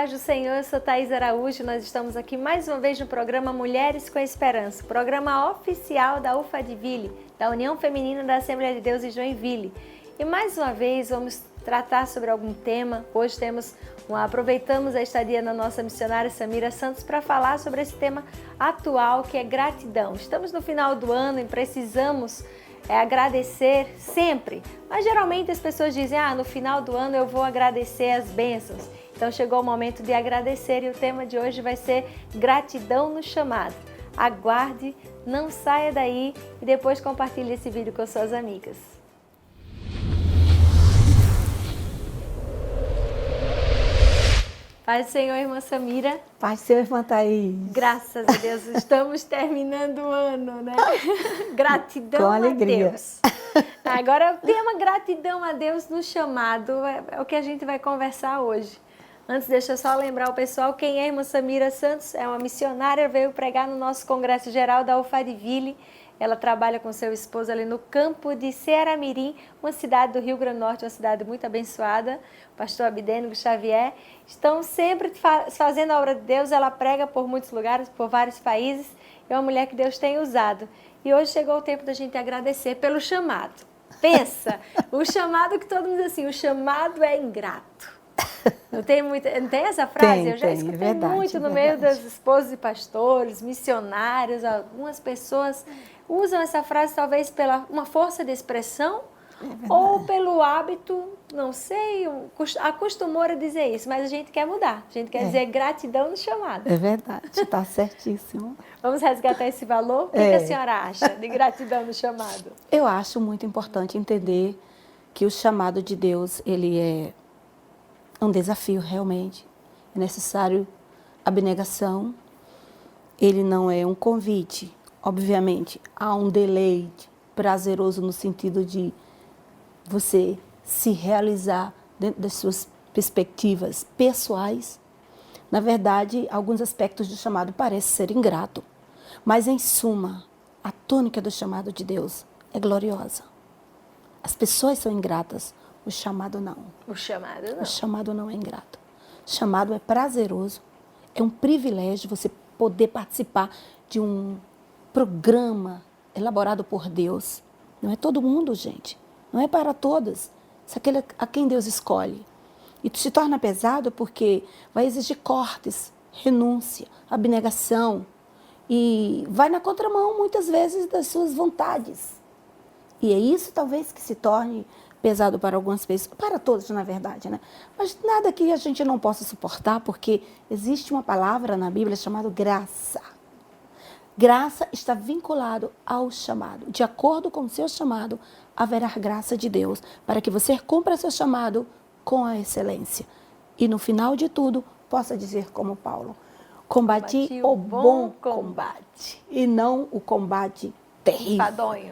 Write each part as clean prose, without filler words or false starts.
paz do Senhor, eu sou Thaís Araújo, nós estamos aqui mais uma vez no programa Mulheres com Esperança, programa oficial da UFADVille, da União Feminina da Assembleia de Deus de Joinville. E mais uma vez vamos tratar sobre algum tema. Hoje aproveitamos a estadia da nossa missionária Samira Santos para falar sobre esse tema atual que é gratidão. Estamos no final do ano e precisamos agradecer sempre, mas geralmente as pessoas dizem, no final do ano eu vou agradecer as bênçãos. Então chegou o momento de agradecer e o tema de hoje vai ser gratidão no chamado. Aguarde, não saia daí e depois compartilhe esse vídeo com suas amigas. Paz do Senhor, irmã Samira. Paz do Senhor, irmã Thaís. Graças a Deus, estamos terminando o ano, né? Gratidão com alegria. A Deus. Agora, o tema gratidão a Deus no chamado é o que a gente vai conversar hoje. Antes, deixa eu só lembrar o pessoal, quem é a irmã Samira Santos? É uma missionária, veio pregar no nosso Congresso Geral da UFADVille. Ela trabalha com seu esposo ali no campo de Ceará-Mirim, uma cidade do Rio Grande do Norte, uma cidade muito abençoada. O pastor Abdênico Xavier. Estão sempre fazendo a obra de Deus. Ela prega por muitos lugares, por vários países. É uma mulher que Deus tem usado. E hoje chegou o tempo da gente agradecer pelo chamado. Pensa, o chamado que todo mundo diz assim, o chamado é ingrato. Não tem essa frase? Eu já escutei verdade, muito no meio das esposas de pastores, missionários, algumas pessoas usam essa frase talvez pela uma força de expressão ou pelo hábito, não sei, acostumou a dizer isso, mas a gente quer mudar, a gente quer dizer gratidão no chamado. É verdade, está certíssimo. Vamos resgatar esse valor? O que a senhora acha de gratidão no chamado? Eu acho muito importante entender que o chamado de Deus, ele é um desafio realmente, é necessário abnegação, ele não é um convite, obviamente, há um deleite prazeroso no sentido de você se realizar dentro das suas perspectivas pessoais. Na verdade, alguns aspectos do chamado parecem ser ingrato, mas em suma, a tônica do chamado de Deus é gloriosa. As pessoas são ingratas, o chamado não. O chamado não. O chamado não é ingrato. O chamado é prazeroso, é um privilégio você poder participar de um programa elaborado por Deus. Não é todo mundo, gente. Não é para todas. Isso é aquele a quem Deus escolhe. E se torna pesado porque vai exigir cortes, renúncia, abnegação. E vai na contramão, muitas vezes, das suas vontades. E é isso, talvez, que se torne pesado para algumas pessoas, para todos, na verdade, né? Mas nada que a gente não possa suportar, porque existe uma palavra na Bíblia chamada graça. Graça está vinculado ao chamado. De acordo com o seu chamado, haverá graça de Deus para que você cumpra seu chamado com a excelência. E no final de tudo, possa dizer como Paulo, combati o bom combate e não o combate terrível,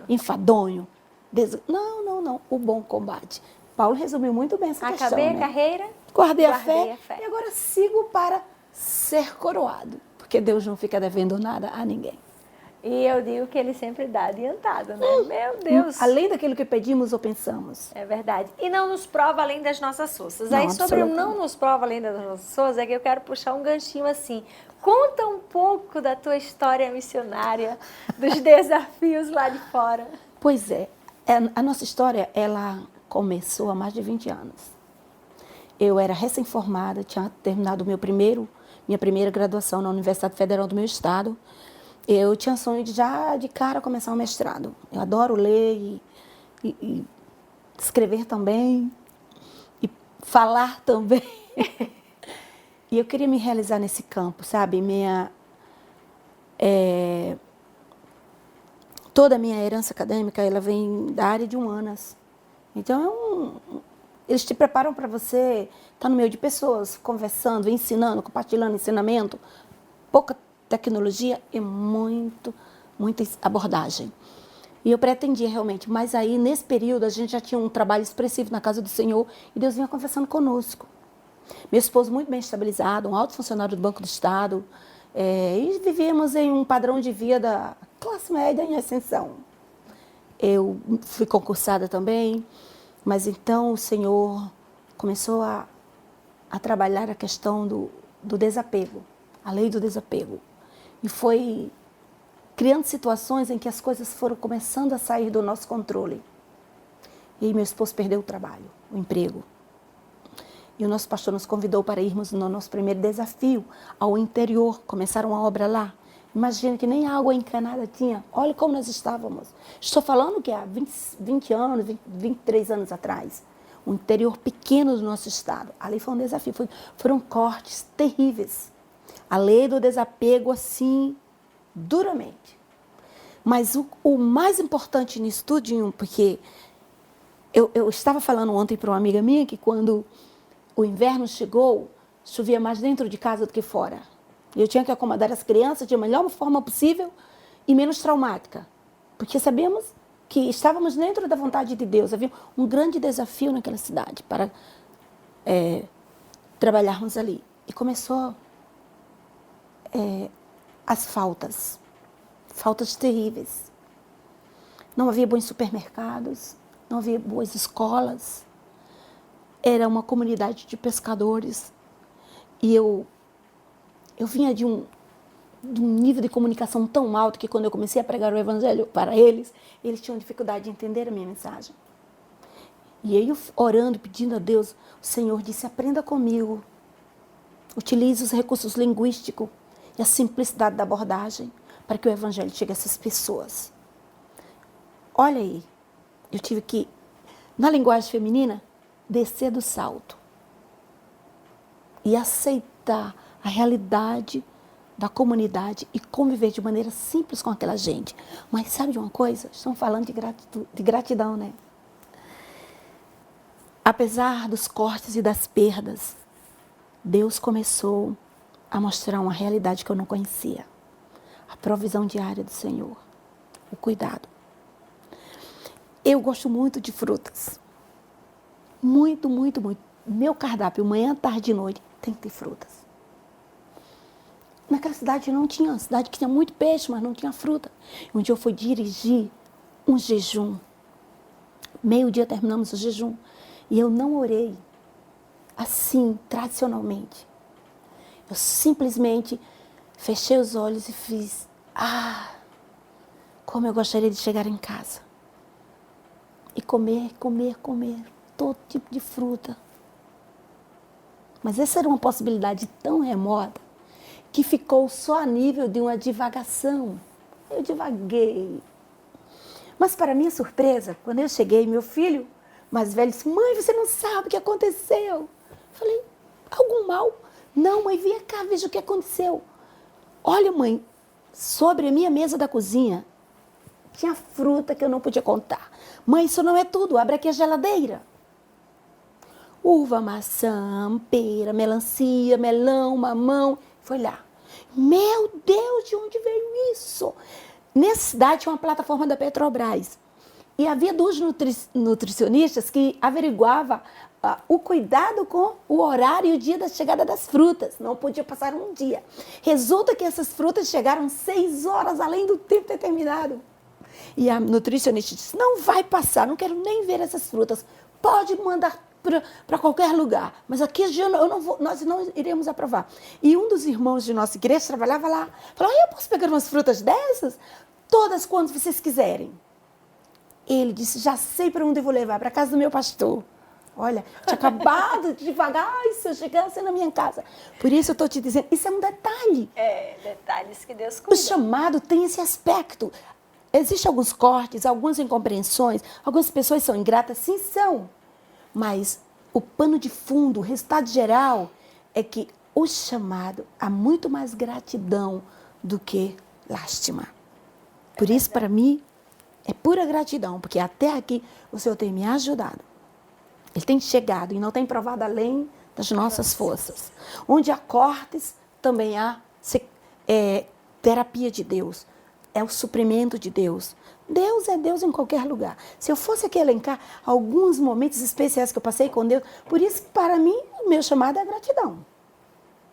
enfadonho. Não, o bom combate. Paulo resumiu muito bem essa questão. Acabei a carreira, guardei a fé e agora sigo para ser coroado. Porque Deus não fica devendo nada a ninguém. E eu digo que Ele sempre dá adiantado, né? Meu Deus! Além daquilo que pedimos ou pensamos. É verdade. E não nos prova além das nossas forças. Aí sobre o não nos prova além das nossas forças, é que eu quero puxar um ganchinho assim. Conta um pouco da tua história missionária, dos desafios lá de fora. Pois é. A nossa história, ela começou há mais de 20 anos. Eu era recém-formada, tinha terminado minha primeira graduação na Universidade Federal do meu estado. Eu tinha sonho de já de cara começar um mestrado. Eu adoro ler e escrever também, e falar também. E eu queria me realizar nesse campo, sabe? Toda a minha herança acadêmica, ela vem da área de humanas. Então, eles te preparam para você estar no meio de pessoas, conversando, ensinando, compartilhando ensinamento. Pouca tecnologia e muita abordagem. E eu pretendia realmente, mas aí, nesse período, a gente já tinha um trabalho expressivo na casa do Senhor e Deus vinha conversando conosco. Meu esposo muito bem estabilizado, um alto funcionário do Banco do Estado, e vivíamos em um padrão de vida classe média em ascensão. Eu fui concursada também, mas então o Senhor começou a trabalhar a questão do desapego, a lei do desapego. E foi criando situações em que as coisas foram começando a sair do nosso controle. E aí meu esposo perdeu o trabalho, o emprego. E o nosso pastor nos convidou para irmos no nosso primeiro desafio ao interior. Começaram uma obra lá. Imagina que nem água encanada tinha. Olha como nós estávamos. Estou falando que há 20 anos, 23 anos atrás. Um interior pequeno do nosso estado. Ali foi um desafio. Foram cortes terríveis. A lei do desapego, assim, duramente. Mas o mais importante nisso tudo, porque eu estava falando ontem para uma amiga minha que quando o inverno chegou, chovia mais dentro de casa do que fora. Eu tinha que acomodar as crianças de melhor forma possível e menos traumática. Porque sabemos que estávamos dentro da vontade de Deus. Havia um grande desafio naquela cidade para trabalharmos ali. E começou as faltas terríveis. Não havia bons supermercados, não havia boas escolas. Era uma comunidade de pescadores. E eu vinha de um nível de comunicação tão alto que quando eu comecei a pregar o evangelho para eles, eles tinham dificuldade de entender a minha mensagem. E aí, orando, pedindo a Deus, o Senhor disse, aprenda comigo. Utilize os recursos linguísticos e a simplicidade da abordagem para que o evangelho chegue a essas pessoas. Olha aí, eu tive que, na linguagem feminina, descer do salto e aceitar a realidade da comunidade e conviver de maneira simples com aquela gente. Mas sabe de uma coisa? Estão falando de gratidão, né? Apesar dos cortes e das perdas, Deus começou a mostrar uma realidade que eu não conhecia. A provisão diária do Senhor, o cuidado. Eu gosto muito de frutas. Muito, muito, muito. Meu cardápio, manhã, tarde e noite, tem que ter frutas. Naquela cidade não tinha, uma cidade que tinha muito peixe, mas não tinha fruta. Um dia eu fui dirigir um jejum. Meio-dia terminamos o jejum. E eu não orei assim, tradicionalmente. Eu simplesmente fechei os olhos e fiz, como eu gostaria de chegar em casa. E comer todo tipo de fruta. Mas essa era uma possibilidade tão remota que ficou só a nível de uma divagação. Eu divaguei. Mas para minha surpresa, quando eu cheguei, meu filho mais velho disse, mãe, você não sabe o que aconteceu. Eu falei, algum mal? Não, mãe, vem cá, veja o que aconteceu. Olha, mãe, sobre a minha mesa da cozinha, tinha fruta que eu não podia contar. Mãe, isso não é tudo, abre aqui a geladeira. Uva, maçã, pera, melancia, melão, mamão. Foi lá. Meu Deus, de onde veio isso? Nessa cidade tinha uma plataforma da Petrobras. E havia duas nutricionistas que averiguavam o cuidado com o horário e o dia da chegada das frutas. Não podia passar um dia. Resulta que essas frutas chegaram 6 horas além do tempo determinado. E a nutricionista disse, não vai passar, não quero nem ver essas frutas. Pode mandar para qualquer lugar, mas aqui nós não iremos aprovar. E um dos irmãos de nossa igreja trabalhava lá. Falou, eu posso pegar umas frutas dessas? Todas quantas vocês quiserem. Ele disse, já sei para onde eu vou levar, para a casa do meu pastor. Olha, tinha acabado de devagar, se eu chegasse na minha casa. Por isso eu estou te dizendo, isso é um detalhe. Detalhes que Deus cuida. O chamado tem esse aspecto. Existem alguns cortes, algumas incompreensões, algumas pessoas são ingratas, sim são. Mas o pano de fundo, o resultado geral, é que o chamado há muito mais gratidão do que lástima. Por isso, para mim, é pura gratidão, porque até aqui o Senhor tem me ajudado. Ele tem chegado e não tem provado além das nossas forças. Onde há cortes, também há terapia de Deus. É o suprimento de Deus. Deus é Deus em qualquer lugar. Se eu fosse aqui elencar alguns momentos especiais que eu passei com Deus, por isso, para mim, o meu chamado é gratidão.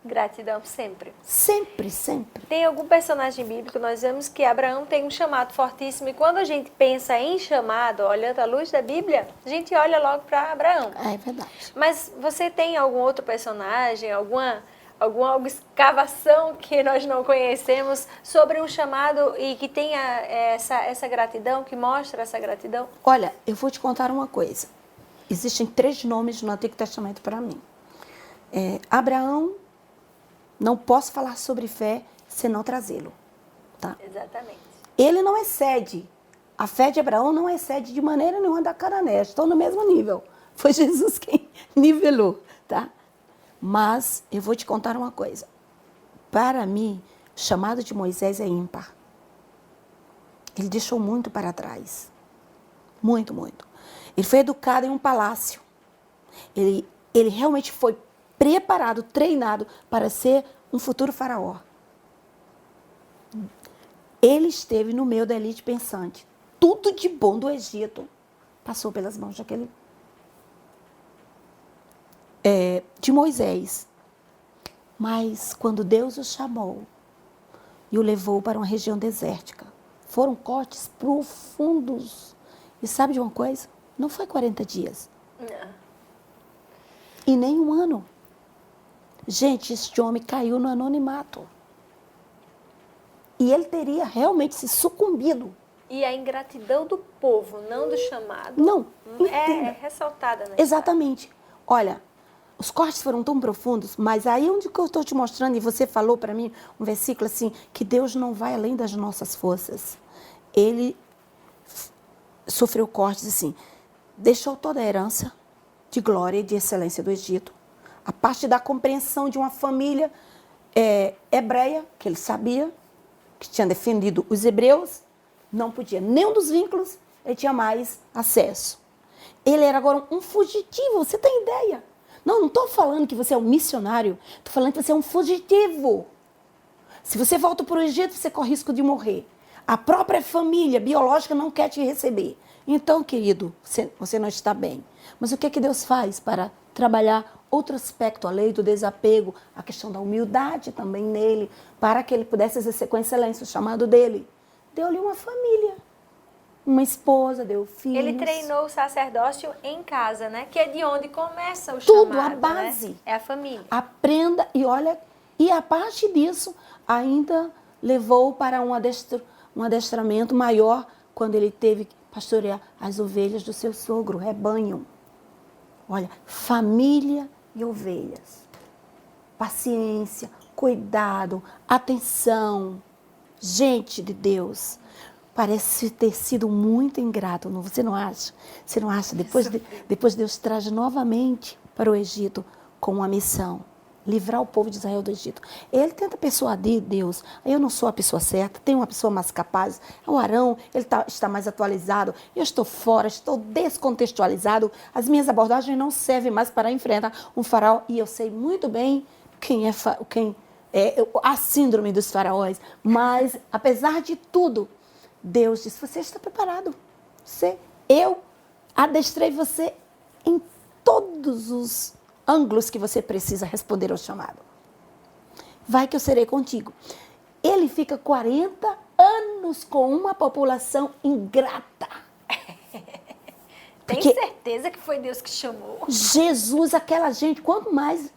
Gratidão sempre. Sempre, sempre. Tem algum personagem bíblico, nós vemos que Abraão tem um chamado fortíssimo, e quando a gente pensa em chamado, olhando à luz da Bíblia, a gente olha logo para Abraão. É verdade. Mas você tem algum outro personagem, alguma escavação que nós não conhecemos sobre um chamado e que tenha essa gratidão, que mostra essa gratidão? Olha, eu vou te contar uma coisa. Existem 3 nomes no Antigo Testamento para mim. Abraão, não posso falar sobre fé se não trazê-lo. Tá? Exatamente. Ele não excede. A fé de Abraão não excede de maneira nenhuma da Canané. Estão no mesmo nível. Foi Jesus quem nivelou. Tá? Mas eu vou te contar uma coisa. Para mim, o chamado de Moisés é ímpar. Ele deixou muito para trás. Muito, muito. Ele foi educado em um palácio. Ele realmente foi preparado, treinado para ser um futuro faraó. Ele esteve no meio da elite pensante. Tudo de bom do Egito passou pelas mãos de Moisés. Mas quando Deus o chamou e o levou para uma região desértica, foram cortes profundos. E sabe de uma coisa? Não foi 40 dias. Não. E nem 1 ano. Gente, este homem caiu no anonimato. E ele teria realmente se sucumbido. E a ingratidão do povo, não do chamado, Não, é ressaltada, né? Exatamente. Olha, os cortes foram tão profundos, mas aí onde que eu estou te mostrando, e você falou para mim um versículo assim, que Deus não vai além das nossas forças. Ele sofreu cortes assim, deixou toda a herança de glória e de excelência do Egito, a parte da compreensão de uma família hebreia, que ele sabia, que tinha defendido os hebreus, não podia, nenhum dos vínculos, ele tinha mais acesso. Ele era agora um fugitivo, você tem ideia? Não estou falando que você é um missionário, estou falando que você é um fugitivo. Se você volta para o Egito, você corre risco de morrer. A própria família biológica não quer te receber. Então, querido, você não está bem. Mas o que é que Deus faz para trabalhar outro aspecto, a lei do desapego, a questão da humildade também nele, para que ele pudesse exercer com excelência o chamado dele? Deu-lhe uma família, uma esposa, deu filhos. Ele treinou o sacerdócio em casa, né? Que é de onde começa o Tudo, chamado, a base. Né? É a família. Aprenda e olha, e a parte disso ainda levou para um adestramento maior quando ele teve que pastorear as ovelhas do seu sogro, o rebanho. Olha, família e ovelhas. Paciência, cuidado, atenção. Gente de Deus, parece ter sido muito ingrato, não, você não acha? Você não acha? Depois Deus traz novamente para o Egito com uma missão. Livrar o povo de Israel do Egito. Ele tenta persuadir Deus. Eu não sou a pessoa certa, tem uma pessoa mais capaz. O Arão, ele está mais atualizado. Eu estou fora, estou descontextualizado. As minhas abordagens não servem mais para enfrentar um faraó. E eu sei muito bem quem é a síndrome dos faraós. Mas, apesar de tudo, Deus disse, você está preparado. Eu adestrei você em todos os ângulos que você precisa responder ao chamado. Vai que eu serei contigo. Ele fica 40 anos com uma população ingrata. Tem certeza que foi Deus que chamou? Jesus, aquela gente, quanto mais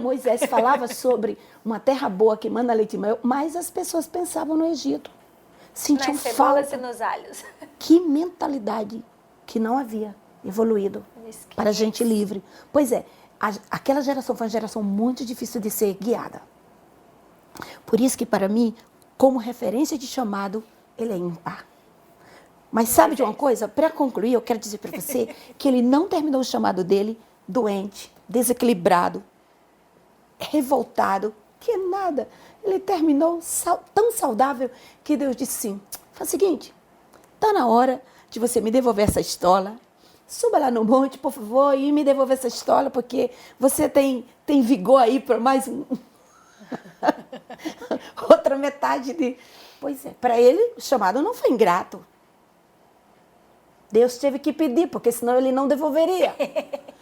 Moisés falava sobre uma terra boa que manda leite e mel, mais as pessoas pensavam no Egito. Sentiam falta. E nos alhos. Que mentalidade que não havia evoluído para gente livre. Pois é, aquela geração foi uma geração muito difícil de ser guiada. Por isso que, para mim, como referência de chamado, ele é ímpar. Mas sabe de uma coisa? Para concluir, eu quero dizer para você que ele não terminou o chamado dele doente, desequilibrado, revoltado, que nada. Ele terminou tão saudável que Deus disse assim, faz o seguinte, está na hora de você me devolver essa estola. Suba lá no monte, por favor, e me devolver essa estola, porque você tem vigor aí para mais outra metade de... Pois é, para ele o chamado não foi ingrato. Deus teve que pedir, porque senão ele não devolveria.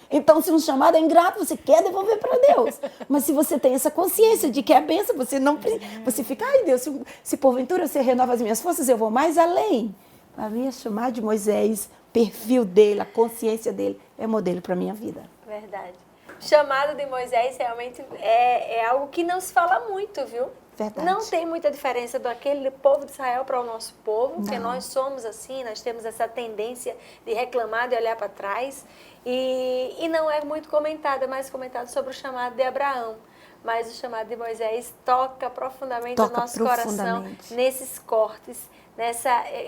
Então, se um chamado é ingrato, você quer devolver para Deus. Mas se você tem essa consciência de que é bênção, você não você fica, ai Deus, se porventura você renova as minhas forças, eu vou mais além. Para mim, é chamar de Moisés, perfil dele, a consciência dele, é modelo para a minha vida. Verdade. O chamado de Moisés realmente é algo que não se fala muito, viu? Verdade. Não tem muita diferença daquele povo de Israel para o nosso povo, porque Não. nós somos assim, nós temos essa tendência de reclamar, de olhar para trás. E não é muito comentado, é mais comentado sobre o chamado de Abraão. Mas o chamado de Moisés toca profundamente o nosso coração nesses cortes.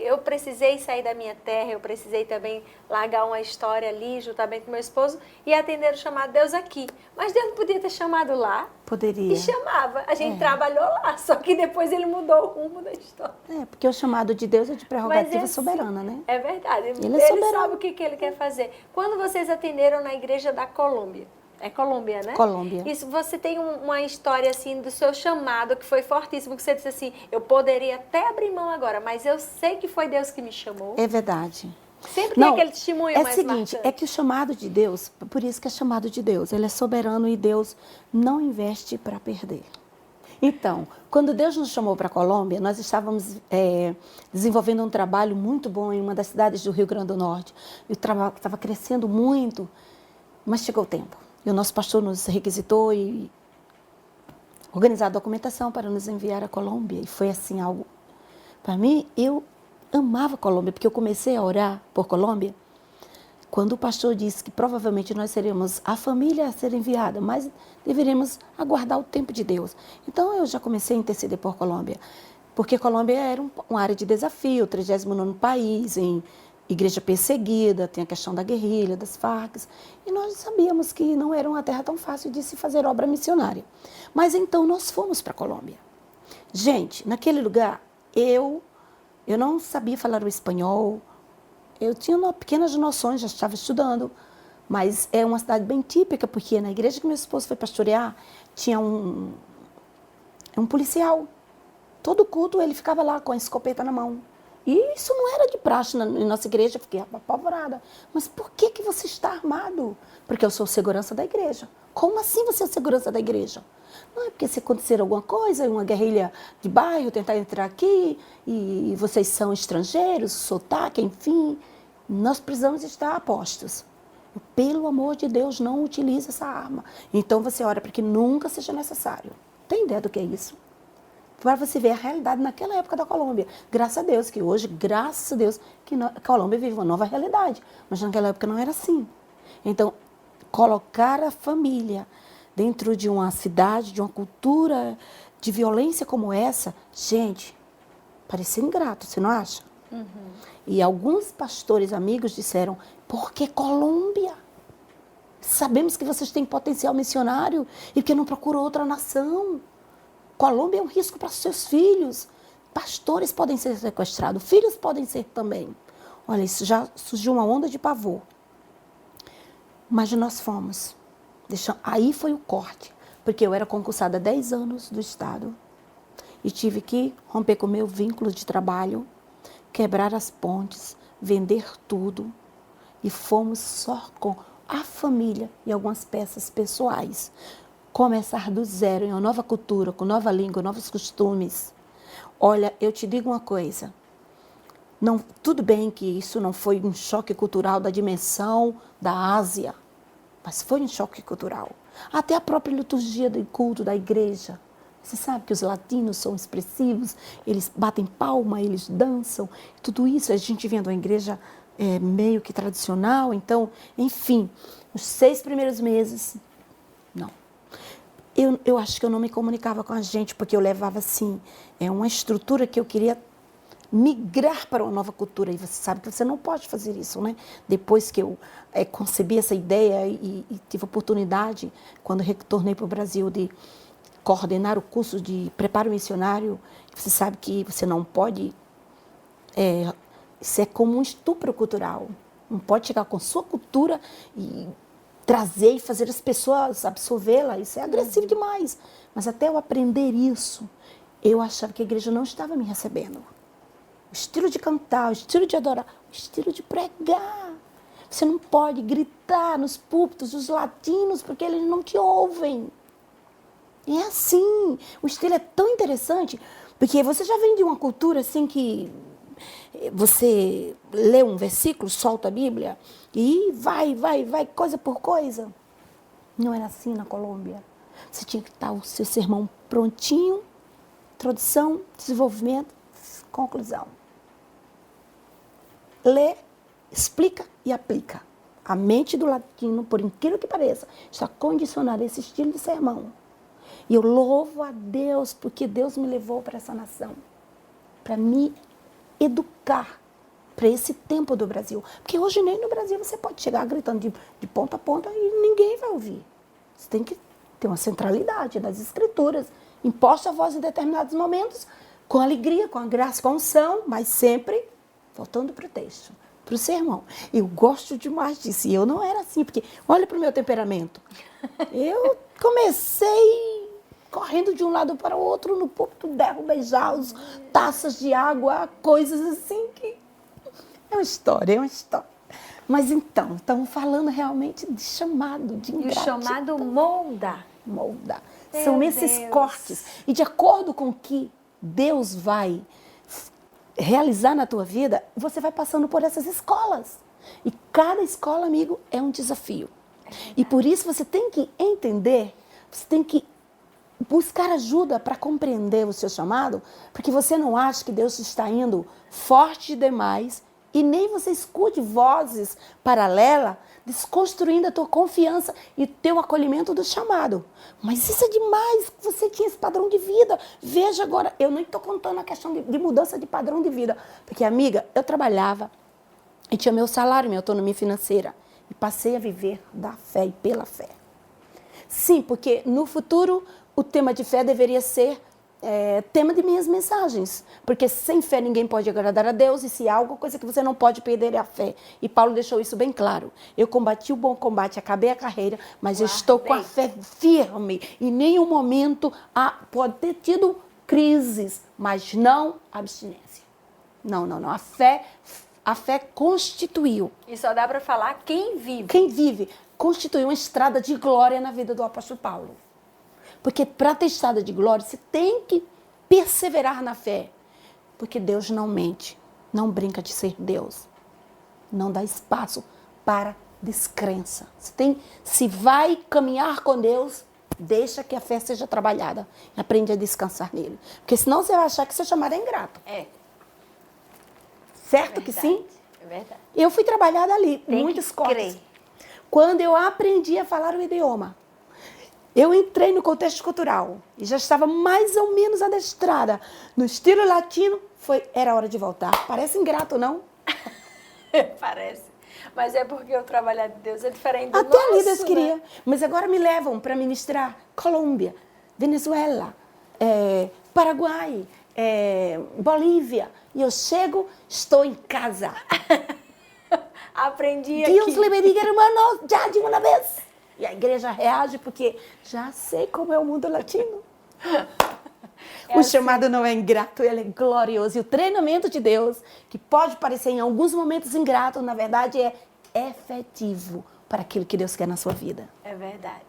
Eu precisei sair da minha terra, eu precisei também largar uma história ali, juntamente com meu esposo, e atender o chamado de Deus aqui. Mas Deus não podia ter chamado lá. Poderia. E chamava. A gente trabalhou lá, só que depois ele mudou o rumo da história. Porque o chamado de Deus é de prerrogativa soberana, né? É verdade. Ele é soberano. Sabe o que ele quer fazer. Quando vocês atenderam na igreja da Colômbia, é Colômbia, né? Colômbia. Isso, você tem uma história assim do seu chamado que foi fortíssimo, que você disse assim, eu poderia até abrir mão agora, mas eu sei que foi Deus que me chamou. É verdade. Sempre tem aquele testemunho mais marcante. É o seguinte, é que o chamado de Deus, por isso que é chamado de Deus, ele é soberano e Deus não investe para perder. Então, quando Deus nos chamou para a Colômbia, nós estávamos desenvolvendo um trabalho muito bom em uma das cidades do Rio Grande do Norte. E o trabalho estava crescendo muito, mas chegou o tempo. E o nosso pastor nos requisitou e organizou a documentação para nos enviar à Colômbia. E foi assim algo... Para mim, eu amava a Colômbia, porque eu comecei a orar por Colômbia quando o pastor disse que provavelmente nós seríamos a família a ser enviada, mas deveríamos aguardar o tempo de Deus. Então, eu já comecei a interceder por Colômbia, porque Colômbia era uma área de desafio, o 39º país, em igreja perseguida, tem a questão da guerrilha, das Farc, e nós sabíamos que não era uma terra tão fácil de se fazer obra missionária. Mas então nós fomos para a Colômbia. Gente, naquele lugar, eu não sabia falar o espanhol, eu tinha pequenas noções, já estava estudando, mas é uma cidade bem típica, porque na igreja que meu esposo foi pastorear, tinha um policial. Todo culto ele ficava lá com a escopeta na mão. E isso não era de praxe na nossa igreja, eu fiquei apavorada. Mas por que você está armado? Porque eu sou segurança da igreja. Como assim você é segurança da igreja? Não é porque se acontecer alguma coisa, uma guerrilha de bairro tentar entrar aqui, e vocês são estrangeiros, sotaque, enfim, nós precisamos estar a postos. Pelo amor de Deus, não utilize essa arma. Então você ora para que nunca seja necessário. Tem ideia do que é isso? Para você ver a realidade naquela época da Colômbia. Graças a Deus, que hoje, graças a Deus, que a Colômbia vive uma nova realidade. Mas naquela época não era assim. Então, colocar a família dentro de uma cidade, de uma cultura de violência como essa, gente, parecia ingrato, você não acha? Uhum. E alguns pastores amigos disseram, por que Colômbia? Sabemos que vocês têm potencial missionário e que não procuram outra nação. Colômbia é um risco para seus filhos. Pastores podem ser sequestrados, filhos podem ser também. Olha, isso já surgiu uma onda de pavor. Mas nós fomos. Aí foi o corte, porque eu era concursada há 10 anos do Estado e tive que romper com o meu vínculo de trabalho, quebrar as pontes, vender tudo e fomos só com a família e algumas peças pessoais. Começar do zero, em uma nova cultura, com nova língua, novos costumes. Olha, eu te digo uma coisa. Não, tudo bem que isso não foi um choque cultural da dimensão da Ásia, mas foi um choque cultural. Até a própria liturgia do culto da igreja. Você sabe que os latinos são expressivos, eles batem palma, eles dançam. Tudo isso a gente vendo a igreja meio que tradicional. Então, enfim, os 6 primeiros meses, não. Eu acho que eu não me comunicava com a gente, porque eu levava, assim, uma estrutura que eu queria migrar para uma nova cultura. E você sabe que você não pode fazer isso, né? Depois que eu concebi essa ideia e tive a oportunidade, quando retornei para o Brasil, de coordenar o curso de preparo missionário, você sabe que você não pode... isso é como um estupro cultural. Não pode chegar com sua cultura e trazer e fazer as pessoas absorvê-la. Isso é agressivo demais. Mas até eu aprender isso, eu achava que a igreja não estava me recebendo. O estilo de cantar, o estilo de adorar, o estilo de pregar. Você não pode gritar nos púlpitos dos latinos porque eles não te ouvem. É assim. O estilo é tão interessante porque você já vem de uma cultura assim que você lê um versículo, solta a Bíblia e vai, coisa por coisa. Não era assim na Colômbia. Você tinha que estar o seu sermão prontinho, introdução, desenvolvimento, conclusão. Lê, explica e aplica. A mente do latino, por incrível que pareça, está condicionada a esse estilo de sermão. E eu louvo a Deus porque Deus me levou para essa nação, para me educar para esse tempo do Brasil. Porque hoje nem no Brasil você pode chegar gritando de ponta a ponta e ninguém vai ouvir. Você tem que ter uma centralidade das escrituras, imposta a voz em determinados momentos, com alegria, com a graça, com a unção, mas sempre voltando para o texto, para o sermão. Eu gosto demais disso. E eu não era assim, porque olha para o meu temperamento. Eu comecei correndo de um lado para o outro no púlpito, derrubei jarros, taças de água, coisas assim que... É uma história, é uma história. Mas então, estamos falando realmente de chamado, de ingratidão. E o chamado molda. Molda. Meu São esses Deus. cortes. E de acordo com o que Deus vai realizar na tua vida, você vai passando por essas escolas. E cada escola, amigo, é um desafio. E por isso você tem que entender, você tem que buscar ajuda para compreender o seu chamado, porque você não acha que Deus está indo forte demais e nem você escute vozes paralelas desconstruindo a tua confiança e o teu acolhimento do chamado. Mas isso é demais, você tinha esse padrão de vida. Veja agora, eu nem estou contando a questão de mudança de padrão de vida, porque, amiga, eu trabalhava e tinha meu salário, minha autonomia financeira, e passei a viver da fé e pela fé. Sim, porque no futuro o tema de fé deveria ser tema de minhas mensagens. Porque sem fé ninguém pode agradar a Deus e se há alguma coisa que você não pode perder é a fé. E Paulo deixou isso bem claro. Eu combati o bom combate, acabei a carreira, mas eu estou com a fé firme. Em nenhum momento pode ter tido crises, mas não abstinência. Não. A fé constituiu. E só dá para falar quem vive. Quem vive constituiu uma estrada de glória na vida do apóstolo Paulo. Porque para ter estrada de glória, você tem que perseverar na fé. Porque Deus não mente, não brinca de ser Deus. Não dá espaço para descrença. Se vai caminhar com Deus, deixa que a fé seja trabalhada. Aprende a descansar nele. Porque senão você vai achar que seu chamado é ingrato. É. Certo É que sim? É verdade. Eu fui trabalhada ali, Tem muitos que cortes. crer. Quando eu aprendi a falar o idioma, eu entrei no contexto cultural e já estava mais ou menos adestrada no estilo latino, era hora de voltar. Parece ingrato, não? Parece. Mas é porque o trabalhar de Deus é diferente do Até nosso, ali Deus né? queria. Mas agora me levam para ministrar Colômbia, Venezuela, Paraguai, Bolívia. E eu chego, estou em casa. Aprendi Deus aqui. le bendiga, hermanos, já de uma vez. E a igreja reage porque já sei como é o mundo latino. O chamado não é ingrato, ele é glorioso. E o treinamento de Deus, que pode parecer em alguns momentos ingrato, na verdade é efetivo para aquilo que Deus quer na sua vida. É verdade.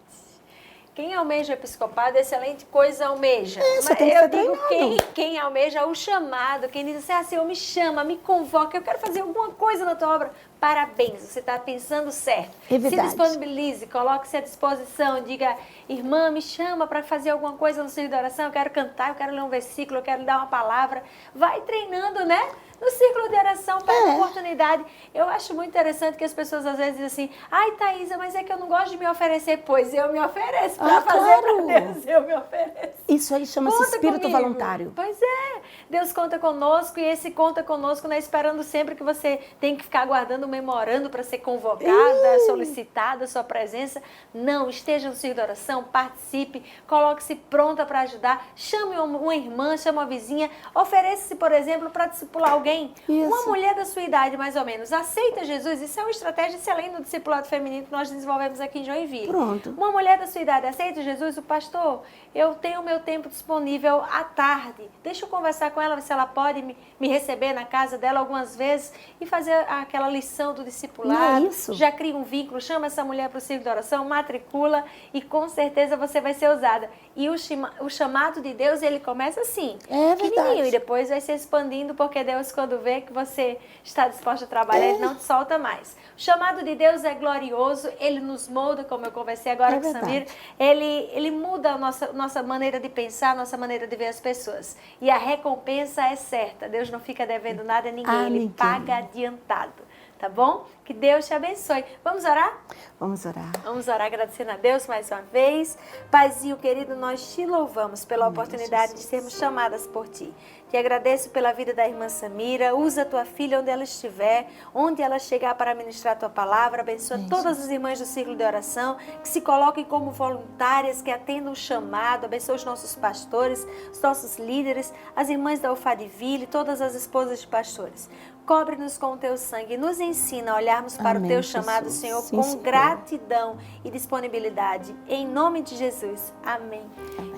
Quem almeja episcopado, excelente coisa almeja. Isso, Mas tem que eu ser digo treinado. quem almeja o chamado, quem diz assim, Senhor, me chama, me convoca, eu quero fazer alguma coisa na tua obra. Parabéns, você está pensando certo. É verdade. Se disponibilize, coloque-se à disposição, diga, irmã, me chama para fazer alguma coisa no círculo de oração, eu quero cantar, eu quero ler um versículo, eu quero dar uma palavra. Vai treinando, né? No círculo de oração, pega oportunidade. Eu acho muito interessante que as pessoas às vezes dizem assim, ai, Thaisa, mas é que eu não gosto de me oferecer. Pois eu me ofereço para fazer claro. para Deus, eu me ofereço. Isso aí chama-se Conta espírito comigo. voluntário. Pois é, Deus conta conosco e esse conta conosco não é esperando sempre que você tem que ficar aguardando um memorando para ser convocada, solicitada a sua presença. Não, esteja no círculo de oração, participe, coloque-se pronta para ajudar, chame uma irmã, chame uma vizinha, ofereça-se, por exemplo, para discipular alguém. Isso. Uma mulher da sua idade, mais ou menos, aceita Jesus, isso é uma estratégia excelente no discipulado feminino que nós desenvolvemos aqui em Joinville. Pronto. Uma mulher da sua idade aceita Jesus, o pastor, eu tenho o meu tempo disponível à tarde. Deixa eu conversar com ela, ver se ela pode me receber na casa dela algumas vezes e fazer aquela lição do discipulado. Não é isso? Já cria um vínculo, chama essa mulher para o círculo de oração, matricula e com certeza você vai ser usada. E o chamado de Deus, ele começa assim, É pequenininho, verdade. e depois vai se expandindo porque Deus quando vê que você está disposta a trabalhar, Ele não te solta mais. O chamado de Deus é glorioso, Ele nos molda, como eu conversei agora com o Samir. Ele muda a nossa maneira de pensar, a nossa maneira de ver as pessoas. E a recompensa é certa. Deus não fica devendo nada a ninguém, Ele paga adiantado. Tá bom? Que Deus te abençoe. Vamos orar? Vamos orar. Vamos orar agradecendo a Deus mais uma vez. Paizinho querido, nós te louvamos pela oportunidade de sermos chamadas por Ti. Te agradeço pela vida da irmã Samira. Usa a Tua filha onde ela estiver, onde ela chegar para ministrar a Tua palavra. Abençoa todas as irmãs do círculo de oração que se coloquem como voluntárias, que atendam o chamado. Abençoa os nossos pastores, os nossos líderes, as irmãs da Alfadiville, todas as esposas de pastores. Cobre-nos com o Teu sangue, nos ensina a olharmos para o Teu chamado, Senhor, com gratidão e disponibilidade. Em nome de Jesus. Amém.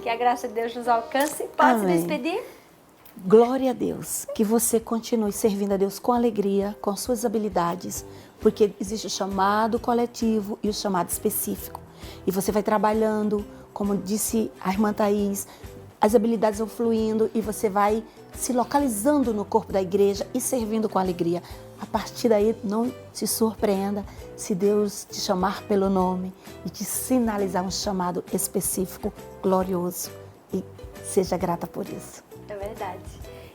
Que a graça de Deus nos alcance. Pode se despedir? Glória a Deus. Que você continue servindo a Deus com alegria, com suas habilidades, porque existe o chamado coletivo e o chamado específico. E você vai trabalhando, como disse a irmã Thaís, as habilidades vão fluindo e você vai se localizando no corpo da igreja e servindo com alegria. A partir daí, não se surpreenda se Deus te chamar pelo nome e te sinalizar um chamado específico, glorioso. E seja grata por isso. É verdade.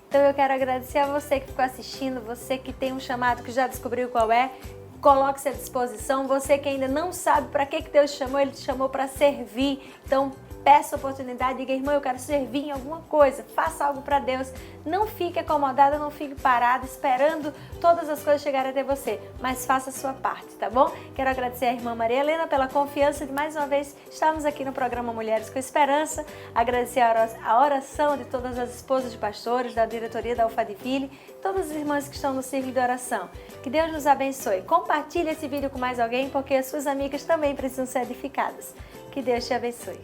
Então eu quero agradecer a você que ficou assistindo, você que tem um chamado que já descobriu qual é. Coloque-se à disposição. Você que ainda não sabe para que Deus te chamou, Ele te chamou para servir. Então, peça a oportunidade, diga, irmão, eu quero servir em alguma coisa, faça algo para Deus. Não fique acomodada, não fique parada, esperando todas as coisas chegarem até você, mas faça a sua parte, tá bom? Quero agradecer a irmã Maria Helena pela confiança de mais uma vez estarmos aqui no programa Mulheres com Esperança, agradecer a oração de todas as esposas de pastores, da diretoria da Alfadiville, todas as irmãs que estão no círculo de oração. Que Deus nos abençoe. Compartilhe esse vídeo com mais alguém, porque as suas amigas também precisam ser edificadas. Que Deus te abençoe.